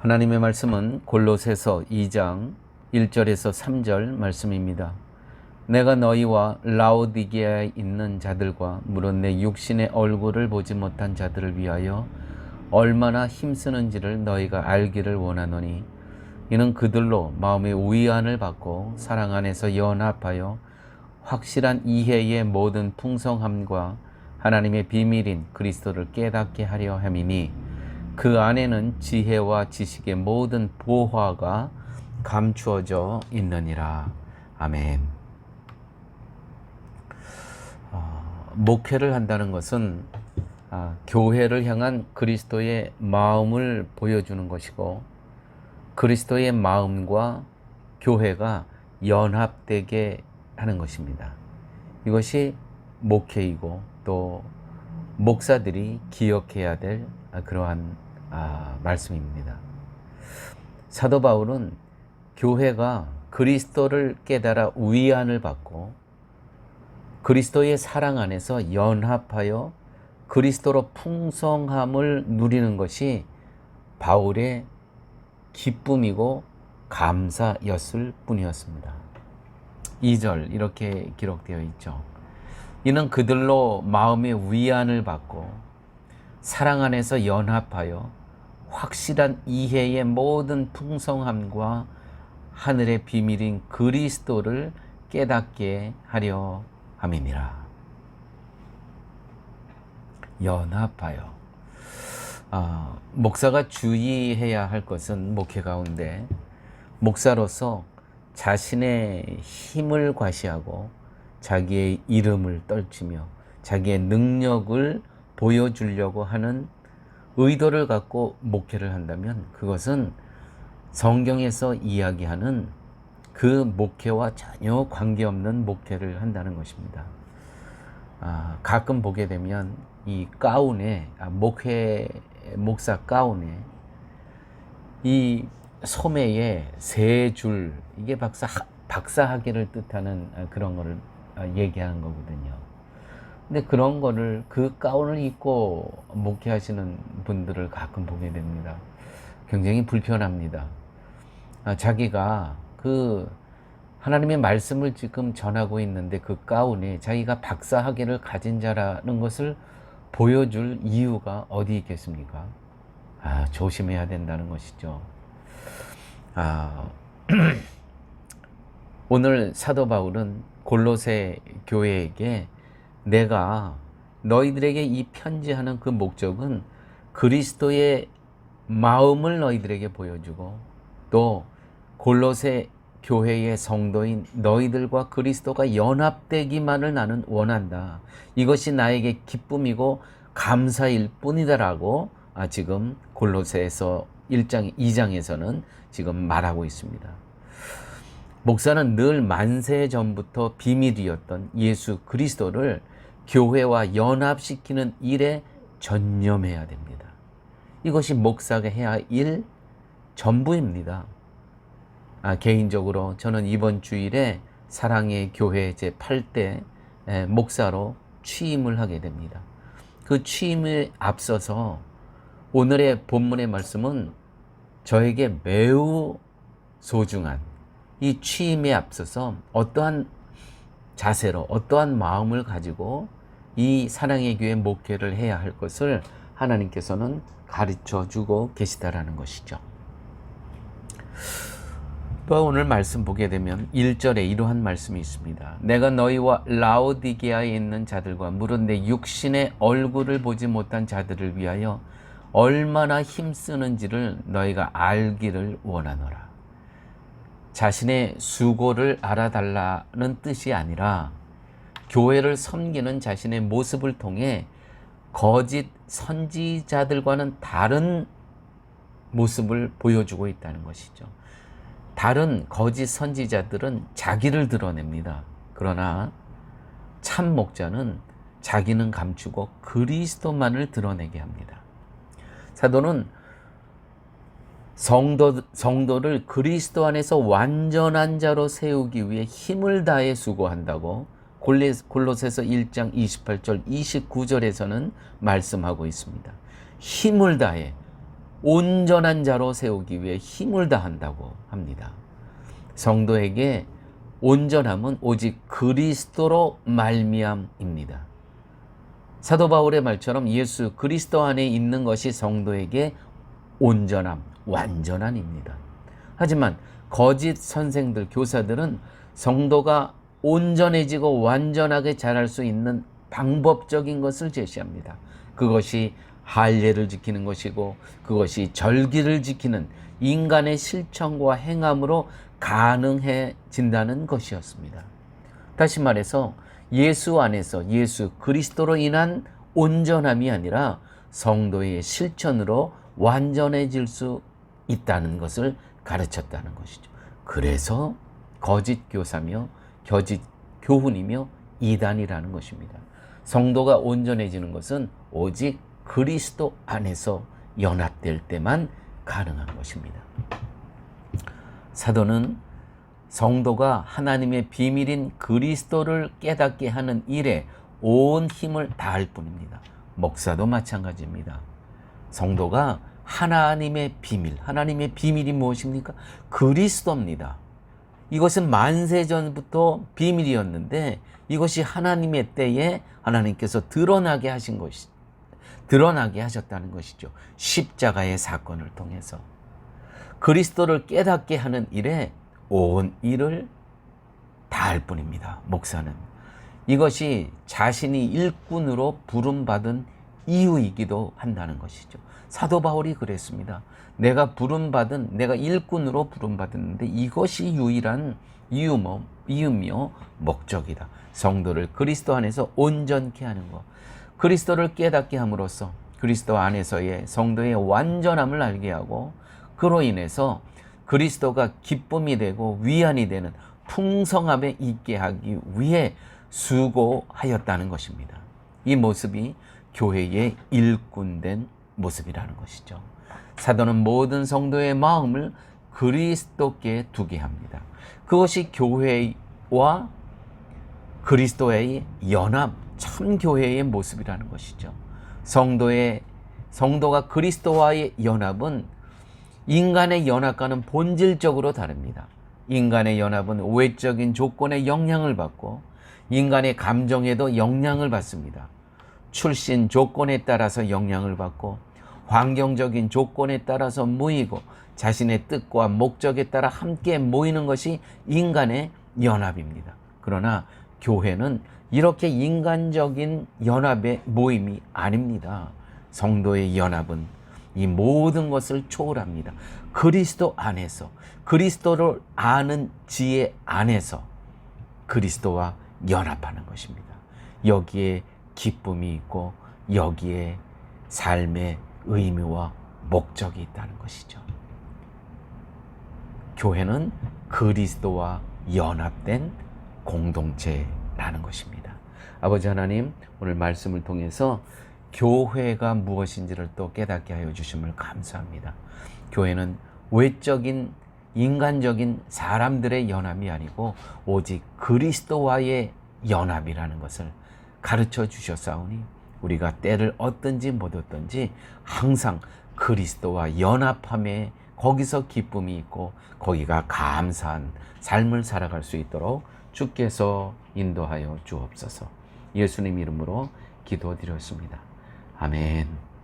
하나님의 말씀은 골로새서 2장 1절에서 3절 말씀입니다. 내가 너희와 라오디게아에 있는 자들과 물론 내 육신의 얼굴을 보지 못한 자들을 위하여 얼마나 힘쓰는지를 너희가 알기를 원하노니 이는 그들로 마음의 위안을 받고 사랑 안에서 연합하여 확실한 이해의 모든 풍성함과 하나님의 비밀인 그리스도를 깨닫게 하려 함이니 그 안에는 지혜와 지식의 모든 보화가 감추어져 있느니라. 아멘. 목회를 한다는 것은 교회를 향한 그리스도의 마음을 보여주는 것이고 그리스도의 마음과 교회가 연합되게 하는 것입니다. 이것이 목회이고 또 목사들이 기억해야 될 그러한 말씀입니다. 사도 바울은 교회가 그리스도를 깨달아 위안을 받고 그리스도의 사랑 안에서 연합하여 그리스도로 풍성함을 누리는 것이 바울의 기쁨이고 감사였을 뿐이었습니다. 2절 이렇게 기록되어 있죠. 이는 그들로 마음의 위안을 받고 사랑 안에서 연합하여 확실한 이해의 모든 풍성함과 하늘의 비밀인 그리스도를 깨닫게 하려 함이니라. 연합하여. 목사가 주의해야 할 것은 목회 가운데 목사로서 자신의 힘을 과시하고 자기의 이름을 떨치며 자기의 능력을 보여주려고 하는 의도를 갖고 목회를 한다면 그것은 성경에서 이야기하는 그 목회와 전혀 관계없는 목회를 한다는 것입니다. 가끔 보게 되면 이 가운에 목사 가운에 이 소매에 세 줄 이게 박사학위를 뜻하는 그런 거를 얘기하는 거거든요. 근데 그런 거를 그 가운을 입고 목회하시는 분들을 가끔 보게 됩니다. 굉장히 불편합니다. 자기가 그 하나님의 말씀을 지금 전하고 있는데 그 가운에 자기가 박사학위를 가진 자라는 것을 보여줄 이유가 어디 있겠습니까? 조심해야 된다는 것이죠. 오늘 사도 바울은 골로새 교회에게 내가 너희들에게 이 편지하는 그 목적은 그리스도의 마음을 너희들에게 보여주고 또 골로새 교회의 성도인 너희들과 그리스도가 연합되기만을 나는 원한다. 이것이 나에게 기쁨이고 감사일 뿐이다라고 지금 골로새에서 1장, 2장에서는 지금 말하고 있습니다. 목사는 늘 만세 전부터 비밀이었던 예수 그리스도를 교회와 연합시키는 일에 전념해야 됩니다. 이것이 목사가 해야 할 일 전부입니다. 개인적으로 저는 이번 주일에 사랑의 교회 제8대 목사로 취임을 하게 됩니다. 그 취임에 앞서서 오늘의 본문의 말씀은 저에게 매우 소중한 이 취임에 앞서서 어떠한 자세로 어떠한 마음을 가지고 이 사랑의 교회 목회를 해야 할 것을 하나님께서는 가르쳐 주고 계시다라는 것이죠. 또 오늘 말씀 보게 되면 1절에 이러한 말씀이 있습니다. 내가 너희와 라오디게아에 있는 자들과 물론 내 육신의 얼굴을 보지 못한 자들을 위하여 얼마나 힘쓰는지를 너희가 알기를 원하노라. 자신의 수고를 알아달라는 뜻이 아니라 교회를 섬기는 자신의 모습을 통해 거짓 선지자들과는 다른 모습을 보여주고 있다는 것이죠. 다른 거짓 선지자들은 자기를 드러냅니다. 그러나 참 목자는 자기는 감추고 그리스도만을 드러내게 합니다. 사도는 성도를 그리스도 안에서 완전한 자로 세우기 위해 힘을 다해 수고한다고 골로새서 1장 28절 29절에서는 말씀하고 있습니다. 힘을 다해 온전한 자로 세우기 위해 힘을 다한다고 합니다. 성도에게 온전함은 오직 그리스도로 말미암입니다. 사도 바울의 말처럼 예수 그리스도 안에 있는 것이 성도에게 온전함, 완전함입니다. 하지만 거짓 선생들, 교사들은 성도가 온전해지고 완전하게 자랄 수 있는 방법적인 것을 제시합니다. 그것이 할례를 지키는 것이고 그것이 절기를 지키는 인간의 실천과 행함으로 가능해진다는 것이었습니다. 다시 말해서 예수 안에서 예수 그리스도로 인한 온전함이 아니라 성도의 실천으로 완전해질 수 있다는 것을 가르쳤다는 것이죠. 그래서 거짓 교사며 거짓 교훈이며 이단이라는 것입니다. 성도가 온전해지는 것은 오직 그리스도 안에서 연합될 때만 가능한 것입니다. 사도는 성도가 하나님의 비밀인 그리스도를 깨닫게 하는 일에 온 힘을 다할 뿐입니다. 목사도 마찬가지입니다. 성도가 하나님의 비밀이 무엇입니까? 그리스도입니다. 이것은 만세 전부터 비밀이었는데 이것이 하나님의 때에 하나님께서 드러나게 하셨다는 것이죠. 십자가의 사건을 통해서 그리스도를 깨닫게 하는 일에 온 일을 다할 뿐입니다. 목사는 이것이 자신이 일꾼으로 부름받은 이유이기도 한다는 것이죠. 사도 바울이 그랬습니다. 내가 일꾼으로 부름받았는데 이것이 유일한 이유며 목적이다. 성도를 그리스도 안에서 온전케 하는 것. 그리스도를 깨닫게 함으로써 그리스도 안에서의 성도의 완전함을 알게 하고 그로 인해서 그리스도가 기쁨이 되고 위안이 되는 풍성함에 있게 하기 위해 수고하였다는 것입니다. 이 모습이 교회의 일꾼된 모습이라는 것이죠. 사도는 모든 성도의 마음을 그리스도께 두게 합니다. 그것이 교회와 그리스도의 연합, 참 교회의 모습이라는 것이죠. 성도가 그리스도와의 연합은 인간의 연합과는 본질적으로 다릅니다. 인간의 연합은 외적인 조건에 영향을 받고 인간의 감정에도 영향을 받습니다. 출신 조건에 따라서 영향을 받고 환경적인 조건에 따라서 모이고 자신의 뜻과 목적에 따라 함께 모이는 것이 인간의 연합입니다. 그러나 교회는 이렇게 인간적인 연합의 모임이 아닙니다. 성도의 연합은 이 모든 것을 초월합니다. 그리스도 안에서, 그리스도를 아는 지혜 안에서 그리스도와 연합하는 것입니다. 여기에 기쁨이 있고 여기에 삶의 의미와 목적이 있다는 것이죠. 교회는 그리스도와 연합된 공동체라는 것입니다. 아버지 하나님, 오늘 말씀을 통해서 교회가 무엇인지를 또 깨닫게 하여 주심을 감사합니다. 교회는 외적인 인간적인 사람들의 연합이 아니고 오직 그리스도와의 연합이라는 것을 가르쳐 주셨사오니 우리가 때를 얻든지 못 얻든지 항상 그리스도와 연합함에 거기서 기쁨이 있고 거기가 감사한 삶을 살아갈 수 있도록 주께서 인도하여 주옵소서. 예수님 이름으로 기도드렸습니다. 아멘.